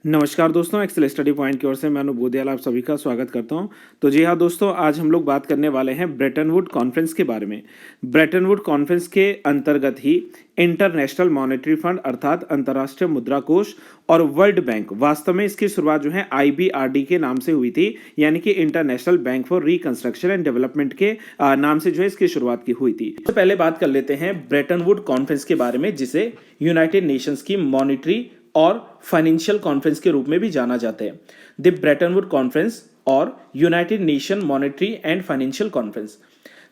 नमस्कार दोस्तों, Excel study point की ओर से मैं अनूप बूदियाल आप सभी का स्वागत करता हूं। तो जी हाँ दोस्तों, आज हम लोग बात करने वाले हैं ब्रेटन वुड कॉन्फ्रेंस के बारे में। ब्रेटन वुड कॉन्फ्रेंस के अंतर्गत ही इंटरनेशनल मॉनेटरी फंड अर्थात अंतर्राष्ट्रीय मुद्रा कोष और वर्ल्ड बैंक, वास्तव में इसकी शुरुआत जो है IBRD के नाम से हुई थी, यानी कि international bank for reconstruction and development के नाम से जो है इसकी शुरुआत की हुई थी। तो पहले बात कर लेते हैं ब्रेटन वुड कॉन्फ्रेंस के बारे में, जिसे यूनाइटेड नेशंस की मॉनेटरी और फाइनेंशियल कॉन्फ्रेंस के रूप में भी जाना जाता है। द ब्रेटन वुड कॉन्फ्रेंस और United nation monetary and financial conference.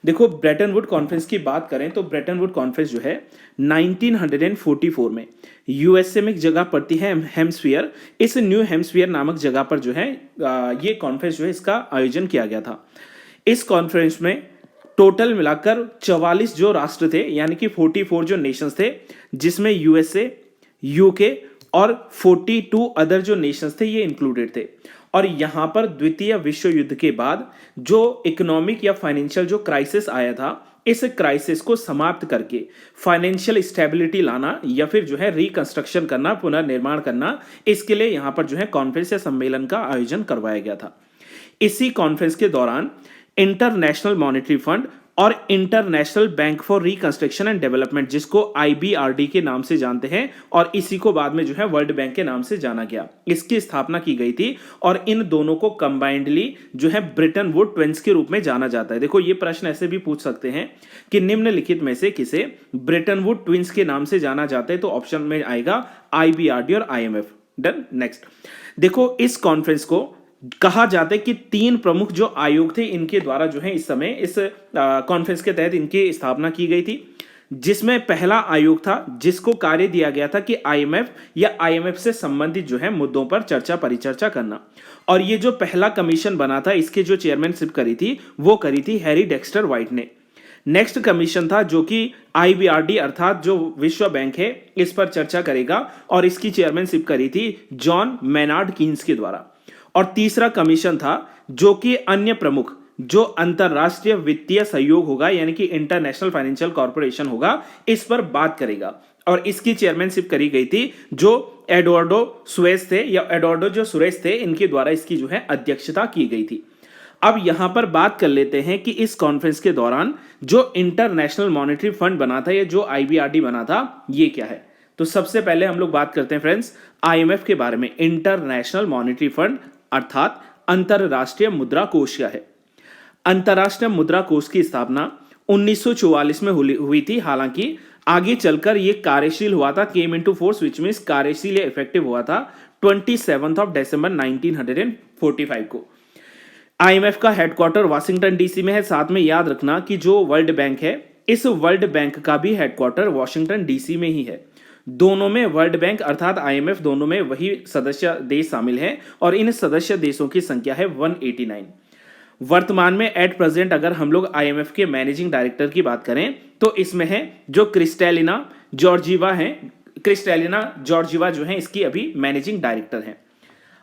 देखो, ब्रेटन वुड कॉन्फ्रेंस की बात करें तो ब्रेटन वुड कॉन्फ्रेंस जो है 1944 में यूएसए में एक जगह पड़ती है हेम्सफियर। इस न्यू हेम्सफियर नामक जगह पर जो है ये कॉन्फ्रेंस जो है इसका आयोजन किया गया था। इस कॉन्फ्रेंस में टोटल मिलाकर 44 जो राष्ट्र थे, यानी कि 44 जो नेशंस थे, जिसमें यूएसए, यूके और 42 अदर जो नेशंस थे ये इंक्लूडेड थे। और यहां पर द्वितीय विश्व युद्ध के बाद जो इकोनॉमिक या फाइनेंशियल जो क्राइसिस आया था, इस क्राइसिस को समाप्त करके फाइनेंशियल स्टेबिलिटी लाना या फिर जो है रिकंस्ट्रक्शन करना, पुनर्निर्माण करना, इसके लिए यहां पर जो है कॉन्फ्रेंस या सम्मेलन का आयोजन करवाया गया था। इसी कॉन्फ्रेंस के दौरान इंटरनेशनल मॉनेटरी फंड और international bank for reconstruction and development, जिसको IBRD के नाम से जानते हैं, और इसी को बाद में जो है वर्ल्ड बैंक के नाम से जाना गया, इसकी स्थापना की गई थी। और इन दोनों को कंबाइंडली जो है ब्रेटन वुड ट्विंस के रूप में जाना जाता है। देखो, ये प्रश्न ऐसे भी पूछ सकते हैं कि निम्नलिखित में से किसे ब्रेटन वुड ट्विंस के नाम से जाना जाता है, तो ऑप्शन में आएगा IBRD और IMF। डन। नेक्स्ट देखो, इस कॉन्फ्रेंस को कहा जाता है कि 3 प्रमुख जो आयोग थे, इनके द्वारा जो है इस समय इस कॉन्फ्रेंस के तहत इनकी स्थापना की गई थी। जिसमें पहला आयोग था जिसको कार्य दिया गया था कि IMF या IMF से संबंधित जो है मुद्दों पर चर्चा परिचर्चा करना। और ये जो पहला कमीशन बना था, इसके जो चेयरमैनशिप करी थी वो करी थी हैरी डेक्स्टर व्हाइट ने। नेक्स्ट कमीशन था जो कि IBRD अर्थात जो विश्व बैंक है, इस पर चर्चा करेगा, और इसकी चेयरमैनशिप करी थी जॉन मैनार्ड कीन्स के द्वारा। और तीसरा कमीशन था जो कि अन्य प्रमुख जो अंतरराष्ट्रीय वित्तीय सहयोग होगा, यानी कि इंटरनेशनल फाइनेंशियल कॉर्पोरेशन होगा, इस पर बात करेगा। और इसकी चेयरमैनशिप करी गई थी जो एडवर्डो सुरेश थे, या एडवर्डो जो सुरेश थे, इनके द्वारा इसकी जो है अध्यक्षता की गई थी। अब यहां पर बात कर लेते हैं कि इस कॉन्फ्रेंस के दौरान जो इंटरनेशनल मॉनेटरी फंड बना था, या जो IBRD बना था, ये क्या है। तो सबसे पहले हम लोग बात करते हैं फ्रेंड्स IMF के बारे में। इंटरनेशनल मॉनेटरी फंड अर्थात अंतरराष्ट्रीय मुद्रा कोष क्या है। अंतरराष्ट्रीय मुद्रा कोष की स्थापना 1944 में हुई थी। हालांकि आगे चलकर यह कार्यशील हुआ था, came into force, which means कार्यशील इफेक्टिव हुआ था 27 दिसंबर 1945 को। IMF का हेडक्वार्टर वाशिंगटन DC में है। साथ में याद रखना कि जो वर्ल्ड बैंक है, इस वर्ल्ड बैंक का भी हेडक्वार्टर वाशिंगटन DC में ही है। दोनों में वर्ल्ड बैंक अर्थात IMF दोनों में वही सदस्य देश शामिल हैं, और इन सदस्य देशों की संख्या है 189। वर्तमान में एट प्रेजेंट अगर हम लोग IMF के मैनेजिंग डायरेक्टर की बात करें तो इसमें है जो क्रिस्टैलिना जॉर्जीवा हैं। क्रिस्टैलिना जॉर्जीवा जो है इसकी अभी मैनेजिंग डायरेक्टर हैं।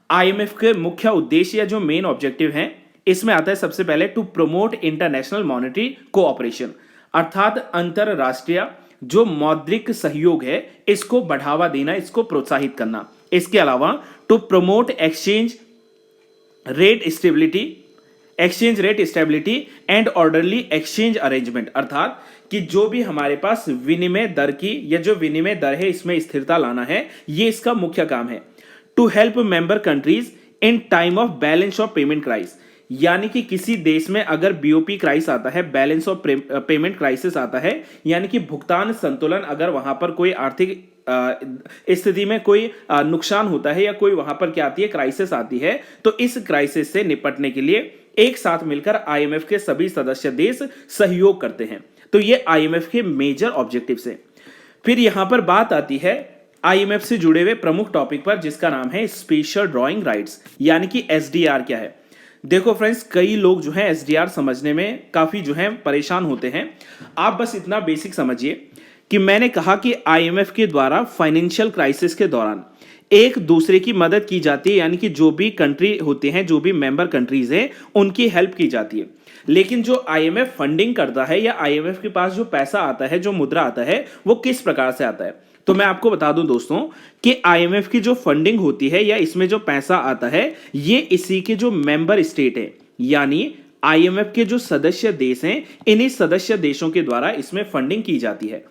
IMF के मुख्य उद्देश्य या जो मेन ऑब्जेक्टिव हैं, इसमें आता है सबसे पहले to promote international monetary cooperation, अर्थात अंतरराष्ट्रीय जो मौद्रिक सहयोग है इसको बढ़ावा देना, इसको प्रोत्साहित करना। इसके अलावा to promote exchange rate stability and orderly exchange arrangement, अर्थात कि जो भी हमारे पास विनिमय दर की या जो विनिमय दर है इसमें स्थिरता लाना है, ये इसका मुख्य काम है। To help member countries in time of balance of payment crisis, यानी कि किसी देश में अगर BOP क्राइसिस आता है, बैलेंस ऑफ पेमेंट क्राइसिस आता है, यानी कि भुगतान संतुलन, अगर वहां पर कोई आर्थिक स्थिति में कोई नुकसान होता है या कोई वहां पर क्या आती है, क्राइसिस आती है, तो इस क्राइसिस से निपटने के लिए एक साथ मिलकर IMF के सभी सदस्य देश सहयोग करते हैं। तो ये IMF के मेजर ऑब्जेक्टिव्स हैं। फिर यहां पर बात आती है IMF से जुड़े हुए प्रमुख टॉपिक पर, जिसका नाम है स्पेशल ड्रॉइंग राइट्स, यानी कि SDR क्या है। देखो फ्रेंड्स, कई लोग जो है SDR समझने में काफी जो है परेशान होते हैं। आप बस इतना बेसिक समझिए कि मैंने कहा कि IMF के द्वारा फाइनेंशियल क्राइसिस के दौरान एक दूसरे की मदद की जाती है, यानी कि जो भी कंट्री होते हैं, जो भी मेंबर कंट्रीज हैं, उनकी हेल्प की जाती है। लेकिन जो IMF फंडिंग करता है या IMF के पास जो पैसा आता है, जो मुद्रा आता है, वो किस प्रकार से आता है। तो मैं आपको बता दूं दोस्तों कि आईएमएफ की जो फंडिंग होती है या इसमें जो पैसा आता है ये इसी के जो मेंबर स्टेट है यानी आईएमएफ के जो सदस्य देश हैं इन्हीं सदस्य देशों के द्वारा इसमें फंडिंग की जाती है।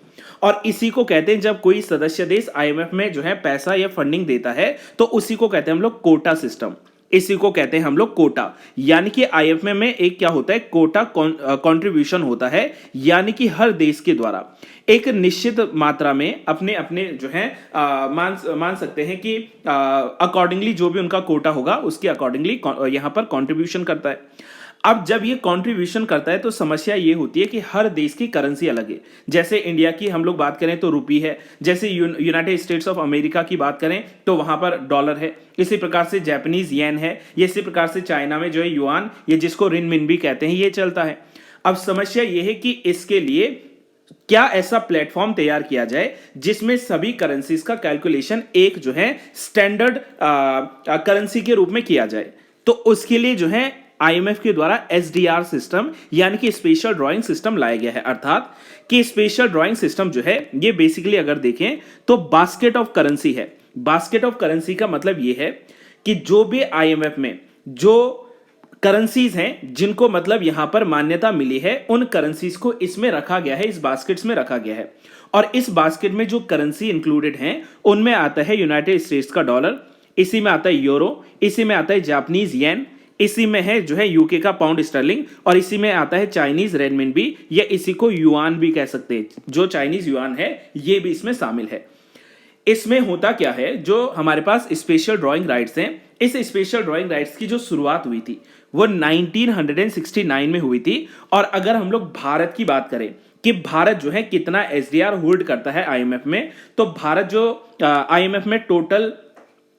और इसी को कहते हैं जब कोई सदस्य देश आईएमएफ में जो है पैसा या फंडिंग देता है तो उसी को कहते हैं हम लोग कोटा सिस्टम। इसी को कहते हैं हम लोग कोटा, यानी कि आईएमएफ में एक क्या होता है कोटा कंट्रीब्यूशन होता है, यानी कि हर देश के द्वारा एक निश्चित मात्रा में अपने अपने जो है मान सकते हैं कि अकॉर्डिंगली जो भी उनका कोटा होगा उसके अकॉर्डिंगली यहां पर कंट्रीब्यूशन करता है। अब जब ये कंट्रीब्यूशन करता है तो समस्या ये होती है कि हर देश की करेंसी अलग है। जैसे इंडिया की हम लोग बात करें तो रुपी है, जैसे यूनाइटेड स्टेट्स ऑफ अमेरिका की बात करें तो वहां पर डॉलर है, इसी प्रकार से जापानीज येन है, ये इसी प्रकार से चाइना में जो है युआन, ये जिसको रिनमिन भी कहते हैं, ये चलता है। अब समस्या ये है कि इसके लिए क्या ऐसा प्लेटफॉर्म तैयार किया जाए जिसमें सभी करेंसीज का कैलकुलेशन एक जो है स्टैंडर्ड करेंसी के रूप में किया जाए। तो उसके लिए जो है आईएमएफ के द्वारा एसडीआर सिस्टम यानी कि स्पेशल ड्राइंग सिस्टम लाया गया है। अर्थात कि स्पेशल ड्राइंग सिस्टम जो है ये बेसिकली अगर देखें तो बास्केट ऑफ करेंसी है। बास्केट ऑफ करेंसी का मतलब ये है कि जो भी आईएमएफ में जो करेंसीज हैं जिनको मतलब यहां पर मान्यता मिली है उन करेंसीज को इसमें रखा गया है, इस बास्केट्स में रखा गया है। और इस बास्केट में जो करेंसी इंक्लूडेड हैं उनमें आता है यूनाइटेड स्टेट्स का डॉलर, इसी में आता है यूरो, इसी में आता है जापानीज येन, इसी में है जो है यूके का पाउंड स्टर्लिंग, और इसी में आता है चाइनीज रेनमिनबी या इसी को युआन भी कह सकते हैं। जो चाइनीज युआन है ये भी इसमें शामिल है। इसमें होता क्या है, जो हमारे पास स्पेशल ड्राइंग राइट्स हैं, इस स्पेशल ड्राइंग राइट्स की जो शुरुआत हुई थी वो 1969 में हुई थी। और अगर हम लोग भारत की बात करें कि भारत जो है कितना एसडीआर होल्ड करता है आईएमएफ में, तो भारत जो आईएमएफ में टोटल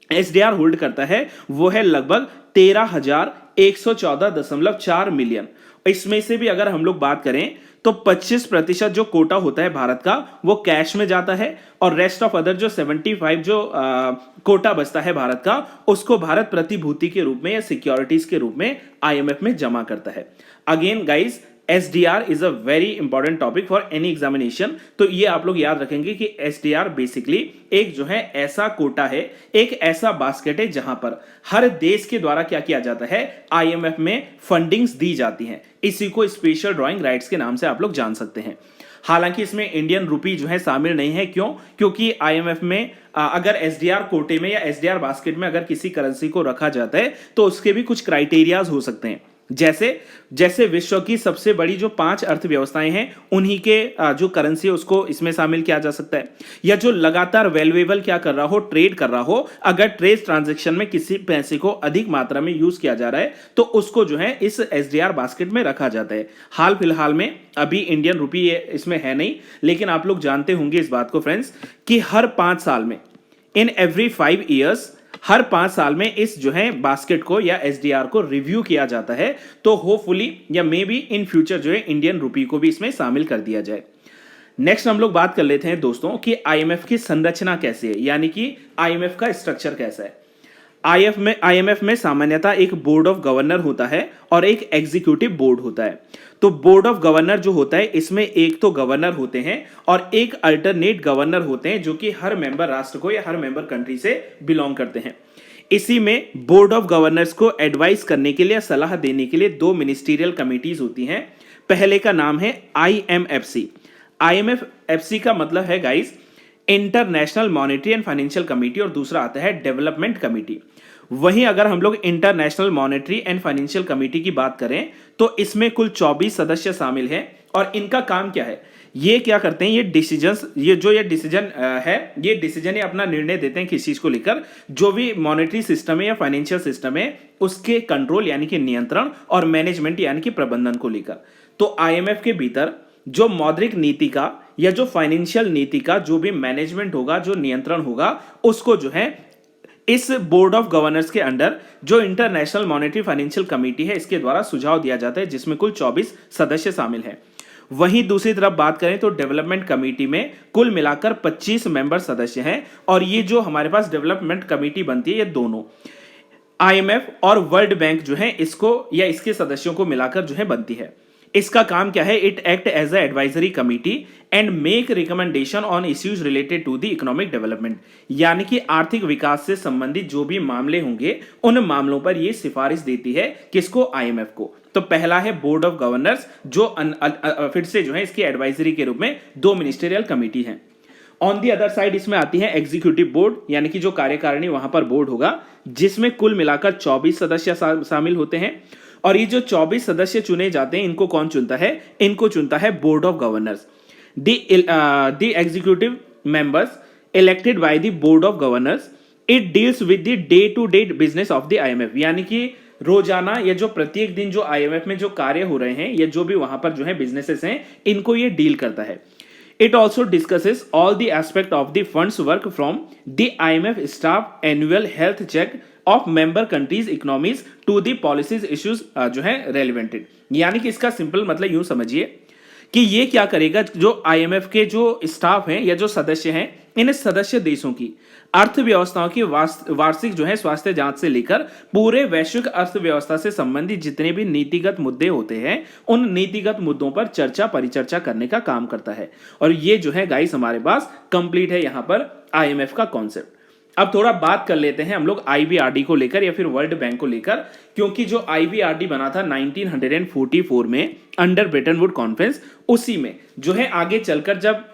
एसडीआर होल्ड करता है वो है लगभग 13,114.4 मिलियन। इसमें से भी अगर हम लोग बात करें तो 25% जो कोटा होता है भारत का वो कैश में जाता है, और रेस्ट ऑफ अदर जो 75 जो कोटा बचता है भारत का उसको भारत प्रतिभूति के रूप में या सिक्योरिटीज के रूप में आईएमएफ में जमा करता है। Again guys, SDR is a very important topic for any examination. तो ये आप लोग याद रखेंगे कि SDR बेसिकली एक जो है ऐसा कोटा है, एक ऐसा बास्केट है जहां पर हर देश के द्वारा क्या किया जाता है, आईएमएफ में फंडिंग्स दी जाती हैं। इसी को स्पेशल ड्राइंग राइट्स के नाम से आप लोग जान सकते हैं। हालांकि इसमें इंडियन रुपी जो है शामिल नहीं है। क्यों? क्योंकि आईएमएफ में अगर एसडीआर कोटे में या एसडीआर बास्केट में अगर किसी करेंसी को रखा जाता है तो उसके भी कुछ क्राइटेरियाज हो सकते हैं। जैसे विश्व की सबसे बड़ी जो 5 अर्थव्यवस्थाएं हैं उन्हीं के जो करेंसी है उसको इसमें शामिल किया जा सकता है, या जो लगातार वैल्यूएबल क्या कर रहा हो, ट्रेड कर रहा हो, अगर ट्रेड ट्रांजैक्शन में किसी पैसे को अधिक मात्रा में यूज किया जा रहा है तो उसको जो है इस एसडीआर बास्केट में रखा जाता है। हाल फिलहाल में अभी इंडियन रुपी इसमें है नहीं, लेकिन आप लोग जानते होंगे इस बात को फ्रेंड्स कि हर 5 साल में, इन एवरी 5 ईयर्स, हर 5 साल में इस जो है बास्केट को या एसडीआर को रिव्यू किया जाता है। तो होपफुली या मे बी इन फ्यूचर जो है इंडियन रुपी को भी इसमें शामिल कर दिया जाए। नेक्स्ट हम लोग बात कर लेते हैं दोस्तों कि आईएमएफ की संरचना कैसी है, यानी कि आईएमएफ का स्ट्रक्चर कैसा है। आईएमएफ में सामान्यतः एक बोर्ड ऑफ गवर्नर होता है और एक एग्जीक्यूटिव बोर्ड होता है। तो बोर्ड ऑफ गवर्नर जो होता है इसमें एक तो गवर्नर होते हैं और एक अल्टरनेट गवर्नर होते हैं जो कि हर मेंबर राष्ट्र को या हर मेंबर कंट्री से बिलोंग करते हैं। इसी में बोर्ड ऑफ गवर्नर्स को एडवाइस करने के लिए, सलाह देने के लिए 2 मिनिस्टीरियल कमिटीज होती हैं। पहले का नाम है आईएमएफसी। आईएमएफसी का मतलब है guys international monetary and financial committee, और दूसरा आता है डेवलपमेंट कमेटी। वहीं अगर हम लोग international monetary and financial committee की बात करें तो इसमें कुल 24 सदस्य शामिल हैं। और इनका काम क्या है, ये क्या करते हैं, ये डिसीजन है, ये डिसीजन अपना निर्णय देते हैं किस चीज को लेकर, जो भी मॉनेटरी सिस्टम है या फाइनेंशियल सिस्टम है उसके कंट्रोल यानी कि नियंत्रण और मैनेजमेंट यानी कि प्रबंधन को लेकर। तो आईएमएफ के भीतर जो मौद्रिक नीति का या जो फाइनेंशियल नीति का जो भी मैनेजमेंट होगा, जो नियंत्रण होगा, उसको जो है इस बोर्ड ऑफ गवर्नर्स के अंडर जो इंटरनेशनल मॉनेटरी फाइनेंशियल कमेटी है इसके द्वारा सुझाव दिया जाता है, जिसमें कुल 24 सदस्य शामिल हैं। वहीं दूसरी तरफ बात करें तो डेवलपमेंट कमेटी में कुल मिलाकर 25 मेंबर सदस्य हैं, और ये जो हमारे पास डेवलपमेंट कमेटी बनती है ये दोनों आईएमएफ और वर्ल्ड बैंक जो है इसको या इसके सदस्यों को मिलाकर जो है बनती है। इसका काम क्या है? It act as a advisory committee and make recommendation on issues related to the economic development, यानी कि आर्थिक विकास से संबंधित जो भी मामले होंगे उन मामलों पर यह सिफारिश देती है किसको? आईएमएफ को। तो पहला है बोर्ड ऑफ गवर्नर्स, जो फिर से जो है इसकी एडवाइजरी के रूप में 2 मिनिस्टेरियल कमिटी है। ऑन दी अदर साइड इसमें आती है एग्जीक्यूटिव बोर्ड, यानी कि जो कार्यकारिणी वहां पर बोर्ड होगा, जिसमें कुल मिलाकर 24 सदस्य शामिल होते हैं। और ये जो 24 सदस्य चुने जाते हैं, इनको कौन चुनता है? इनको चुनता है board of governors. The executive members elected by the board of governors, it deals with the day to day business of the IMF, यानी कि रोजाना या जो प्रत्येक दिन जो आईएमएफ में जो कार्य हो रहे हैं या जो भी वहां पर जो है बिजनेसेस हैं, इनको ये डील करता है। It also discusses all the aspect of the fund's work from the IMF staff annual health check of member countries economies to the policies issues जो है relevant। यानी कि इसका सिंपल मतलब यूं समझिए कि ये क्या करेगा? जो आईएमएफ के जो स्टाफ हैं या जो सदस्य हैं, इन सदस्य देशों की अर्थव्यवस्थाओं की वार्षिक जो है स्वास्थ्य जांच से लेकर पूरे वैश्विक अर्थव्यवस्था से संबंधित जितने भी नीतिगत मुद्दे होते हैं, उन नीतिगत मुद्दों पर चर्चा परिचर्चा करने का काम करता है। और ये जो है गाइस हमारे पास कंप्लीट है यहां पर आईएमएफ का कॉन्सेप्ट। अब थोड़ा बात कर लेते हैं हम लोग आईबीआरडी को लेकर या फिर वर्ल्ड बैंक को लेकर, क्योंकि जो आईबीआरडी बना था 1944 में अंडर ब्रेटन वुड कॉन्फ्रेंस, उसी में जो है आगे चलकर जब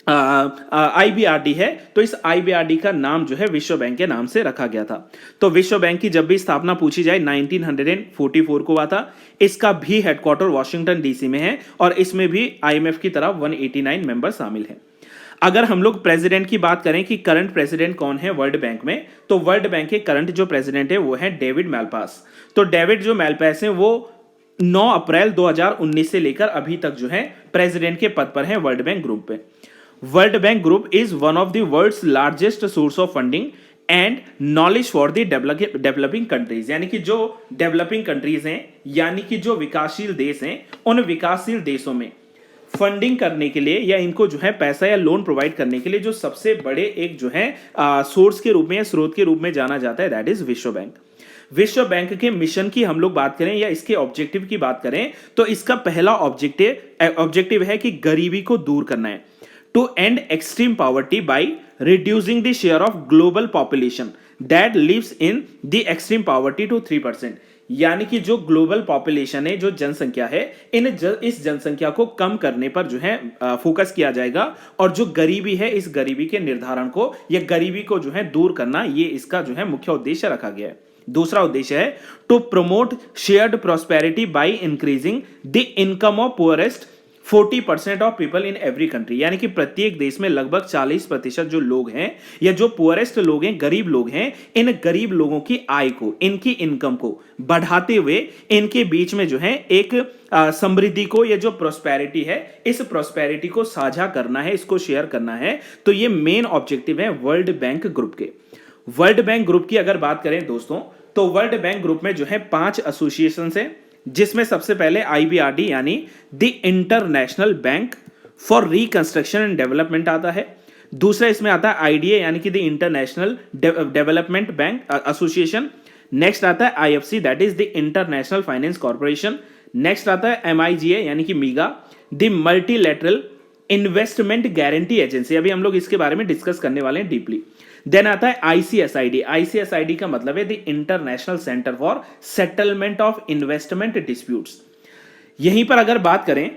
आईबीआरडी है तो इस आईबीआरडी का नाम जो है विश्व बैंक के नाम से रखा गया था। तो विश्व बैंक की जब भी स्थापना पूछी जाए 1944 को हुआ था। इसका भी हेडक्वार्टर वॉशिंगटन डीसी में है और इसमें भी आईएमएफ की तरह 189 मेंबर शामिल हैं। अगर हम लोग प्रेसिडेंट की बात करें कि करंट प्रेसिडेंट कौन है वर्ल्ड बैंक में, तो वर्ल्ड बैंक के करंट जो प्रेसिडेंट है वो है डेविड मैलपास। तो डेविड जो मैलपास है वो 9 अप्रैल 2019 से लेकर अभी तक जो है प्रेसिडेंट के पद पर है वर्ल्ड बैंक ग्रुप पे। World Bank Group is one of the world's largest source of funding and knowledge for the developing countries, यानी कि जो डेवलपिंग कंट्रीज हैं, यानी कि जो विकासशील देश हैं, उन विकासशील देशों में फंडिंग करने के लिए या इनको जो है पैसा या लोन प्रोवाइड करने के लिए जो सबसे बड़े एक जो है सोर्स के रूप में या स्रोत के रूप में जाना जाता है, दैट इज विश्व बैंक। विश्व बैंक के मिशन की हम लोग बात करें या इसके ऑब्जेक्टिव की बात करें, तो इसका पहला ऑब्जेक्टिव है कि गरीबी को दूर करना है, to end extreme poverty by reducing the share of global population that lives in the extreme poverty to 3%, यानी कि जो ग्लोबल पॉपुलेशन है, जो जनसंख्या है, इस जनसंख्या को कम करने पर जो है फोकस किया जाएगा। और जो गरीबी है, इस गरीबी के निर्धारण को या गरीबी को जो है दूर करना, ये इसका जो है मुख्य उद्देश्य रखा गया है। दूसरा उद्देश्य है to promote shared prosperity by increasing the income of poorest 40% of people in every country, यानी कि प्रत्येक देश में लगभग 40% जो लोग हैं या जो पुअरेस्ट लोग हैं, गरीब लोग हैं, इन गरीब लोगों की आय को, इनकी इनकम को बढ़ाते हुए इनके बीच में जो है एक समृद्धि को या जो प्रोस्पेरिटी है, इस प्रोस्पेरिटी को साझा करना है, इसको शेयर करना है। तो ये मेन ऑब्जेक्टिव है वर्ल्ड बैंक ग्रुप के। वर्ल्ड बैंक ग्रुप की अगर बात करें दोस्तों, तो वर्ल्ड बैंक ग्रुप में जो है 5 एसोसिएशन है, जिसमें सबसे पहले आईबीआरडी यानी the international bank for reconstruction and development आता है। दूसरा इसमें आता है आईडीए यानी कि the international development bank association. Next आता है IFC that is the international finance corporation. Next आता है एमआईजीए यानी कि MIGA, the multilateral investment guarantee agency, अभी हम लोग इसके बारे में डिस्कस करने वाले हैं डीपली। देन आता है आईसीएसआईडी। आईसीएसआईडी का मतलब है the international centre for settlement of investment disputes. यहीं पर अगर बात करें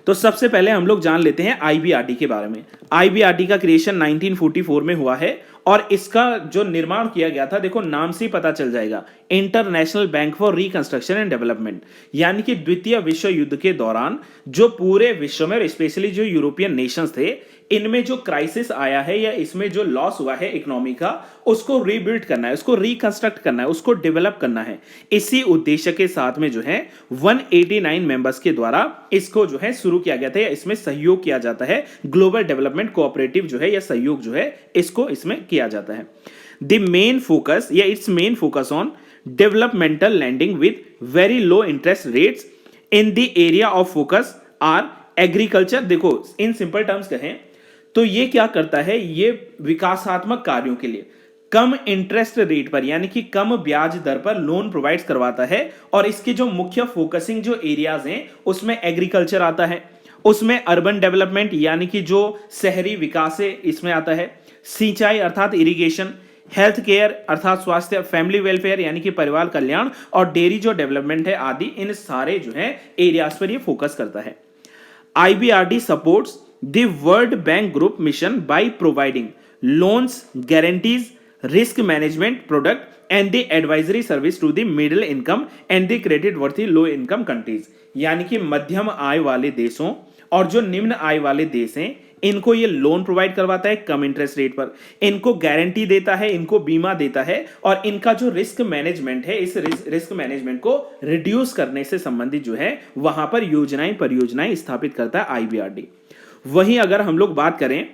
तो सबसे पहले हम लोग जान लेते हैं आईबीआरडी के बारे में। आईबीआरडी का क्रिएशन 1944 में हुआ है और इसका जो निर्माण किया गया था, देखो नाम से ही पता चल जाएगा, international bank for reconstruction and development, यानी कि द्वितीय विश्व युद्ध के दौरान जो पूरे विश्व में स्पेशली जो यूरोपियन नेशंस थे, इनमें जो क्राइसिस आया है या इसमें जो लॉस हुआ है इकोनॉमी का, उसको रीबिल्ड करना है, उसको रिकंस्ट्रक्ट करना है, उसको डेवलप करना है। इसी उद्देश्य के साथ में जो है 189 मेंबर्स के द्वारा इसको जो है शुरू किया गया था या इसमें सहयोग किया जाता है। ग्लोबल डेवलपमेंट कोऑपरेटिव जो है या सहयोग जो है इसको इसमें किया जाता है। द मेन फोकस या its main focus on developmental lending with very low interest rates in the area of focus are agriculture. देखो इन सिंपल टर्म्स कहें तो ये क्या करता है, ये विकासात्मक कार्यों के लिए कम इंटरेस्ट रेट पर यानी कि कम ब्याज दर पर लोन प्रोवाइड करवाता है। और इसके जो मुख्य फोकसिंग जो एरियाज हैं उसमें एग्रीकल्चर आता है, उसमें अर्बन डेवलपमेंट यानी कि जो शहरी विकास है इसमें आता है, सिंचाई अर्थात इरिगेशन, हेल्थ केयर अर्थात स्वास्थ्य, फैमिली वेलफेयर यानी कि परिवार कल्याण, और डेयरी जो डेवलपमेंट है आदि, इन सारे जो है एरियाज पर ये फोकस करता है। IBRD supports the World Bank Group mission by providing loans, guarantees, risk management product and the advisory service to the middle income and the credit worthy low income countries। यानी कि मध्यम आय वाले देशों और जो निम्न आय वाले देश हैं इनको ये लोन प्रोवाइड करवाता है कम इंटरेस्ट रेट पर, इनको गारंटी देता है, इनको बीमा देता है, और इनका जो रिस्क मैनेजमेंट है इस रिस्क मैनेजमेंट को रिड्यूस करने से संबंधित जो है वहां पर योजनाएं परियोजनाएं स्थापित करता है IBRD। वहीं अगर हम लोग बात करें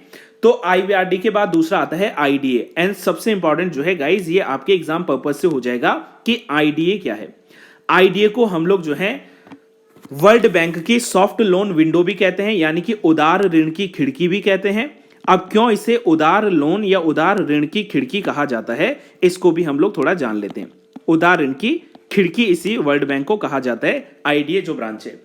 तो IBRD के बाद दूसरा आता है IDA। एंड सबसे इंपॉर्टेंट जो है गाइज, ये आपके एग्जाम पर्पज से हो जाएगा कि IDA क्या है। IDA को हम लोग जो है वर्ल्ड बैंक की सॉफ्ट लोन विंडो भी कहते हैं, यानी कि उदार ऋण की खिड़की भी कहते हैं। अब क्यों इसे उदार लोन या उदार ऋण की खिड़की कहा जाता है, इसको भी हम लोग थोड़ा जान लेते हैं। उदार ऋण की खिड़की इसी वर्ल्ड बैंक को कहा जाता है, IDA जो ब्रांच है।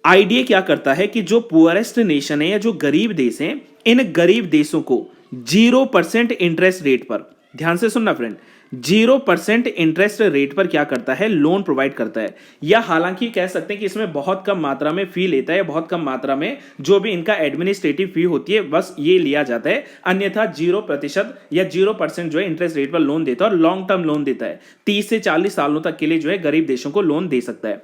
IDA क्या करता है कि जो पुअरेस्ट नेशन है या जो गरीब देश हैं, इन गरीब देशों को 0% इंटरेस्ट रेट पर, ध्यान से सुनना फ्रेंड, 0% इंटरेस्ट रेट पर क्या करता है, लोन प्रोवाइड करता है। या हालांकि कह सकते हैं कि इसमें बहुत कम मात्रा में फी लेता है, बहुत कम मात्रा में जो भी इनका एडमिनिस्ट्रेटिव फी होती है बस ये लिया जाता है, अन्यथा 0% या 0% जो है इंटरेस्ट रेट पर लोन देता है और लॉन्ग टर्म लोन देता है, 30 से 40 सालों तक के लिए जो है गरीब देशों को लोन दे सकता है।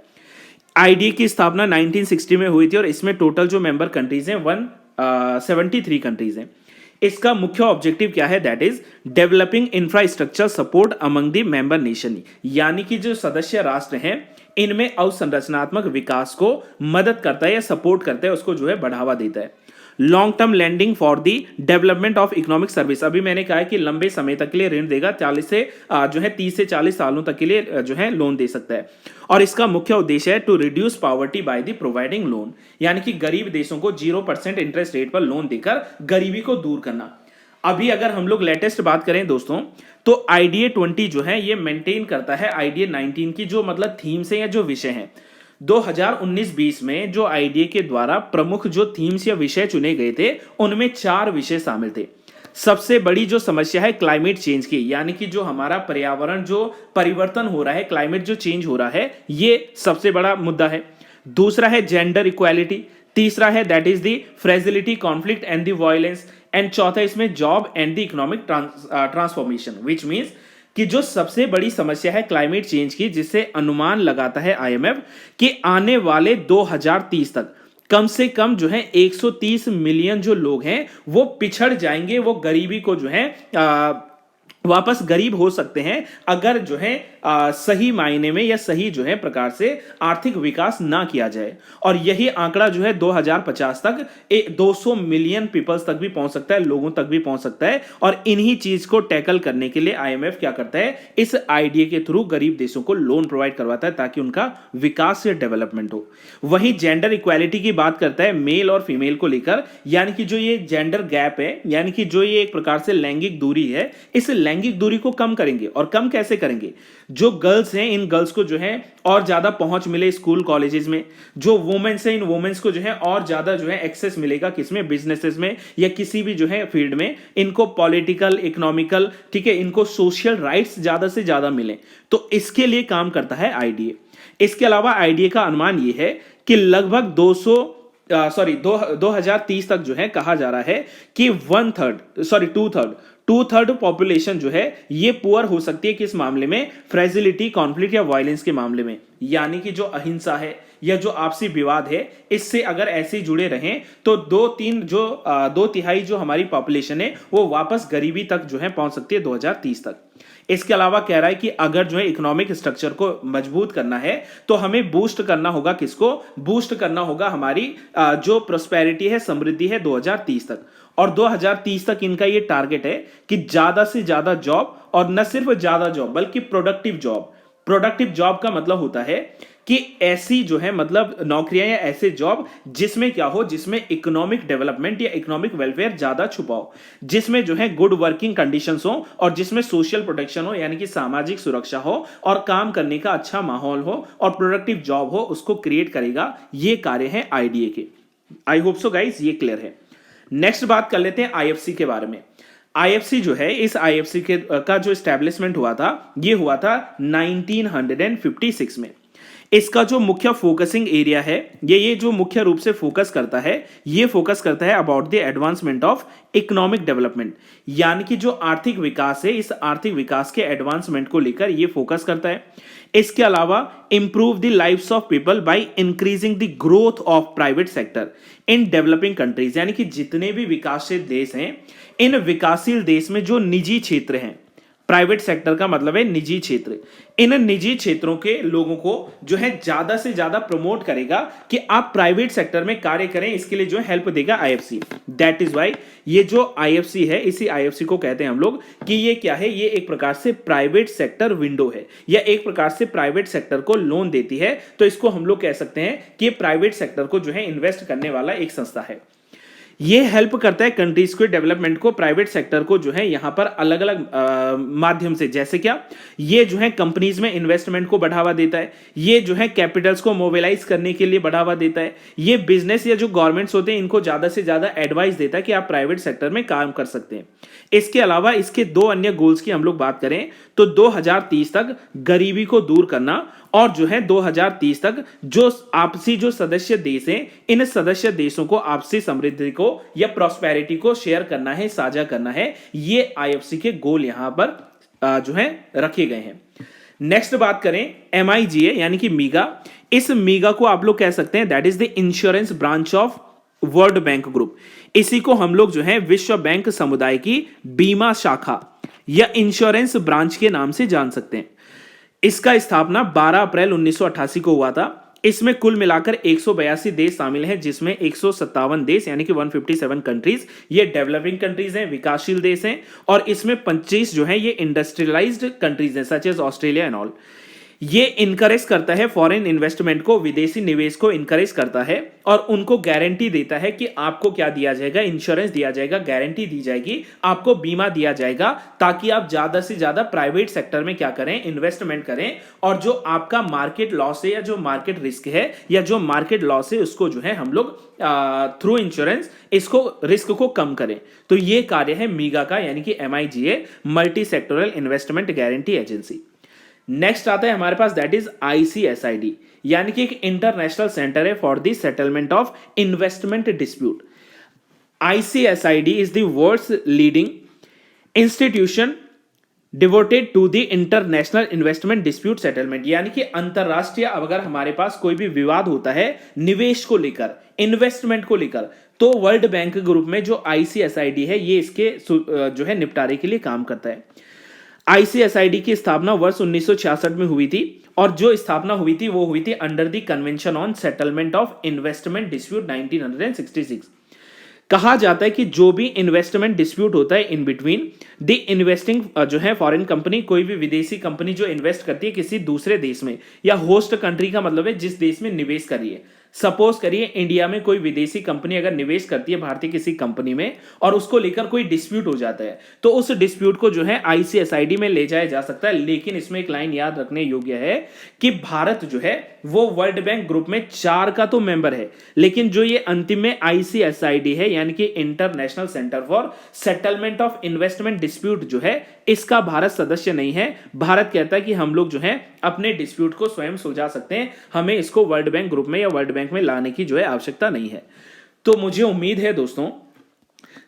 IDA की स्थापना 1960 में हुई थी और इसमें टोटल जो मेंबर कंट्रीज हैं 173 कंट्रीज हैं। इसका मुख्य ऑब्जेक्टिव क्या है, that is developing infrastructure support among the member nation, यानी कि जो सदस्य राष्ट्र हैं इनमें अवसंरचनात्मक विकास को मदद करता है या सपोर्ट करता है, उसको जो है बढ़ावा देता है। Long term lending for the development of economic service, अभी मैंने कहा है कि लंबे समय तक के लिए ऋण देगा, 40 से जो है 30 से 40 सालों तक के लिए जो है लोन दे सकता है। और इसका मुख्य उद्देश्य है to reduce poverty by the providing loan, यानी कि गरीब देशों को 0% इंटरेस्ट रेट पर लोन देकर गरीबी को दूर करना। अभी अगर हम लोग लेटेस्ट बात करें दोस्तों तो IDA 20 जो है ये मेंटेन करता है IDA 19 की जो मतलब थीम्स है या जो विषय है। 2019-20 में जो IDA के द्वारा प्रमुख जो थीम्स या विषय चुने गए थे उनमें 4 विषय शामिल थे। सबसे बड़ी जो समस्या है क्लाइमेट चेंज की, यानी कि जो हमारा पर्यावरण जो परिवर्तन हो रहा है, क्लाइमेट जो चेंज हो रहा है, ये सबसे बड़ा मुद्दा है। दूसरा है जेंडर इक्वालिटी, तीसरा है that is the fragility, conflict and the violence, and चौथा इसमें job and the economic transformation, which means कि जो सबसे बड़ी समस्या है क्लाइमेट चेंज की, जिससे अनुमान लगाता है IMF कि आने वाले 2030 तक कम से कम जो है 130 मिलियन जो लोग हैं वो पिछड़ जाएंगे, वो गरीबी को जो है वापस गरीब हो सकते हैं अगर जो है सही मायने में या सही जो है प्रकार से आर्थिक विकास ना किया जाए। और यही आंकड़ा जो है 2050 तक 200 मिलियन पीपल्स तक भी पहुंच सकता है, लोगों तक भी पहुंच सकता है। और इन्हीं चीज को टैकल करने के लिए IMF क्या करता है, इस IDA के थ्रू गरीब देशों को लोन प्रोवाइड करवाता है ताकि उनका विकास या डेवलपमेंट हो। वहीं जेंडर इक्वालिटी की बात करता है मेल और फीमेल को लेकर, यानी कि जो ये जेंडर गैप है, यानी कि जो ये एक प्रकार से लैंगिक दूरी है, इस लैंगिक दूरी को कम करेंगे। और कम कैसे करेंगे, जो गर्ल्स हैं इन गर्ल्स को जो है और ज्यादा पहुंच मिले स्कूल कॉलेजेस में, जो वुमेन्स हैं इन वुमेन्स को जो है और ज्यादा जो है एक्सेस मिलेगा किसमें, बिजनेसेस में या किसी भी जो है फील्ड में, इनको पॉलिटिकल इकोनॉमिकल, ठीक है, इनको सोशल राइट्स ज्यादा से ज्यादा मिले। तो इसके लिए काम करता है IDA। इसके अलावा IDA का अनुमान यह है कि लगभग 2030 तक जो है कहा जा रहा है कि 2/3 पॉपुलेशन जो है ये पुअर हो सकती है किस मामले में, फ्रेजिलिटी, कॉन्फ्लिक्ट या वायलेंस के मामले में। यानी कि जो अहिंसा है या जो आपसी विवाद है, इससे अगर ऐसे जुड़े रहें तो 2/3 जो हमारी पॉपुलेशन है वो वापस गरीबी तक जो है पहुंच सकती है 2030 तक। इसके अलावा कह रहा है कि अगर जो है इकोनॉमिक स्ट्रक्चर को मजबूत करना है तो हमें बूस्ट करना होगा, किसको बूस्ट करना होगा, हमारी जो प्रोस्पेरिटी है, समृद्धि है 2030 तक। और 2030 तक इनका ये टारगेट है कि ज्यादा से ज्यादा जॉब, और न सिर्फ ज्यादा जॉब बल्कि प्रोडक्टिव जॉब। प्रोडक्टिव जॉब का मतलब होता है कि ऐसी जो है मतलब नौकरियां या ऐसे जॉब जिसमें क्या हो, जिसमें इकोनॉमिक डेवलपमेंट या इकोनॉमिक वेलफेयर ज्यादा छुपा हो, जिसमें जो है गुड वर्किंग कंडीशंस हो और जिसमें सोशल प्रोटेक्शन हो यानी कि सामाजिक सुरक्षा हो और काम करने का अच्छा माहौल हो और प्रोडक्टिव जॉब हो, उसको क्रिएट करेगा। ये कार्य है आईडीए के। आई होप सो गाइस ये क्लियर है। नेक्स्ट बात कर लेते हैं आईएफसी के बारे में। आईएफसी जो है, इस आईएफसी के का जो एस्टेब्लिशमेंट हुआ था, ये हुआ था 1956 में। इसका जो मुख्य फोकसिंग एरिया है, ये जो मुख्य रूप से फोकस करता है, ये फोकस करता है about the advancement of economic development, यानी कि जो आर्थिक विकास है, इस आर्थिक विकास के एडवांसमेंट को लेकर ये फोकस करता है। इसके अलावा improve the lives of people bye increasing the growth of private sector in developing countries, यानी कि जितने भी विकासशील देश हैं, इन विकासशील देश में जो निजी क्षेत्र हैं, प्राइवेट सेक्टर का मतलब है निजी क्षेत्र, इन निजी क्षेत्रों के लोगों को जो है ज्यादा से ज्यादा प्रमोट करेगा कि आप प्राइवेट सेक्टर में कार्य करें, इसके लिए जो है हेल्प देगा आईएफसी। दैट इज वाई ये जो आईएफसी है, इसी आईएफसी को कहते हैं हम लोग कि ये क्या है, ये एक प्रकार से प्राइवेट सेक्टर विंडो है या एक प्रकार से प्राइवेट सेक्टर को लोन देती है। तो इसको हम लोग कह सकते हैं कि प्राइवेट सेक्टर को जो है इन्वेस्ट करने वाला एक संस्था है। ये हेल्प करता है कंट्रीज के डेवलपमेंट को, प्राइवेट सेक्टर को जो है यहां पर अलग अलग माध्यम से, जैसे क्या, ये जो है कंपनीज में इन्वेस्टमेंट को बढ़ावा देता है, ये जो है कैपिटल्स को मोबिलाइज करने के लिए बढ़ावा देता है, ये बिजनेस या जो गवर्नमेंट्स होते हैं इनको ज्यादा से ज्यादा एडवाइस देता है कि आप प्राइवेट सेक्टर में काम कर सकते हैं। इसके अलावा इसके दो अन्य गोल्स की हम लोग बात करें तो 2030 तक गरीबी को दूर करना और जो है 2030 तक जो आपसी जो सदस्य देश हैं, इन सदस्य देशों को आपसी समृद्धि को या प्रॉस्पेरिटी को शेयर करना है, साझा करना है। ये आईएफसी के गोल यहां पर जो है रखे गए हैं। नेक्स्ट बात करें एमआईजीए यानी कि मीगा। इस मीगा को आप लोग कह सकते हैं that is the insurance branch of world Bank group. इसी को हम लोग जो है विश्व बैंक समुदाय की बीमा शाखा या इंश्योरेंस ब्रांच के नाम से जान सकते हैं। इसका स्थापना 12 अप्रैल 1988 को हुआ था। इसमें कुल मिलाकर 182 देश शामिल हैं, जिसमें 157 देश यानी कि 157 कंट्रीज ये डेवलपिंग कंट्रीज हैं, विकासशील देश हैं, और इसमें 25 जो है ये इंडस्ट्रियलाइज्ड कंट्रीज हैं such as Australia and all. ये इनकरेज करता है फॉरेन इन्वेस्टमेंट को, विदेशी निवेश को इनकरेज करता है और उनको गारंटी देता है कि आपको क्या दिया जाएगा, इंश्योरेंस दिया जाएगा, गारंटी दी जाएगी, आपको बीमा दिया जाएगा, ताकि आप ज्यादा से ज्यादा प्राइवेट सेक्टर में क्या करें, इन्वेस्टमेंट करें, और जो आपका मार्केट लॉस है या जो मार्केट रिस्क है या जो मार्केट लॉस है उसको जो है हम लोग थ्रू इंश्योरेंस इसको रिस्क को कम करें। तो ये कार्य है मीगा का, यानी कि MIGA, multi sectoral investment guarantee agency. Next आता है हमारे पास दैट इज आईसीएसआईडी, यानी कि एक इंटरनेशनल सेंटर है for the settlement of investment dispute. ICSID is the world's leading institution devoted to the international investment dispute settlement, यानी कि अंतरराष्ट्रीय अगर हमारे पास कोई भी विवाद होता है निवेश को लेकर, इन्वेस्टमेंट को लेकर, तो वर्ल्ड बैंक ग्रुप में जो आईसीएसआईडी है ये इसके जो है निपटारे के लिए काम करता है। आईसीएसआईडी की स्थापना वर्ष 1966 में हुई थी और जो स्थापना हुई थी वो हुई थी under the convention on settlement of investment dispute 1966। कहा जाता है कि जो भी इन्वेस्टमेंट डिस्प्यूट होता है इन बिटवीन द इन्वेस्टिंग जो है फॉरेन कंपनी, कोई भी विदेशी कंपनी जो इन्वेस्ट करती है किसी दूसरे देश में, या होस्ट कंट्री का मतलब है जिस देश में निवेश करिए, है। सपोज करिए इंडिया में कोई विदेशी कंपनी अगर निवेश करती है भारतीय किसी कंपनी में और उसको लेकर कोई डिस्प्यूट हो जाता है, तो उस डिस्प्यूट को जो है आईसीएसआईडी में ले जाया जा सकता है। लेकिन इसमें एक लाइन याद रखने योग्य है कि भारत जो है वो वर्ल्ड बैंक ग्रुप में 4 का तो मेंबर है, लेकिन जो ये अंतिम में आईसीएसआईडी है यानी कि international centre for settlement of investment dispute जो है, इसका भारत सदस्य नहीं है। भारत कहता है कि हम लोग जो है अपने डिस्प्यूट को स्वयं सुलझा सकते हैं, हमें इसको वर्ल्ड बैंक ग्रुप में या वर्ल्ड बैंक में लाने की जो है आवश्यकता नहीं है। तो मुझे उम्मीद है दोस्तों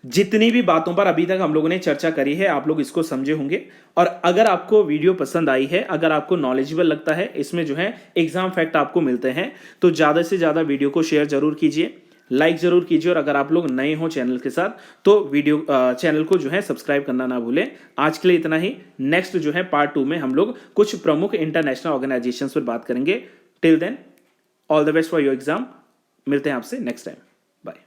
जितनी भी बातों पर अभी तक हम लोगों ने चर्चा करी है आप लोग इसको समझे होंगे, और अगर आपको वीडियो पसंद आई है, अगर आपको नॉलेजेबल लगता है, इसमें जो है एग्जाम फैक्ट आपको मिलते हैं, तो ज्यादा से ज्यादा वीडियो को शेयर जरूर कीजिए, लाइक जरूर कीजिए, और अगर आप लोग नए हो चैनल के साथ तो वीडियो चैनल को जो है सब्सक्राइब करना ना भूलें। आज के लिए इतना ही। नेक्स्ट जो है पार्ट 2 में हम लोग कुछ प्रमुख इंटरनेशनल ऑर्गेनाइजेशंस पर बात करेंगे। Till then all the best for your exam. मिलते हैं आपसे नेक्स्ट टाइम। बाय।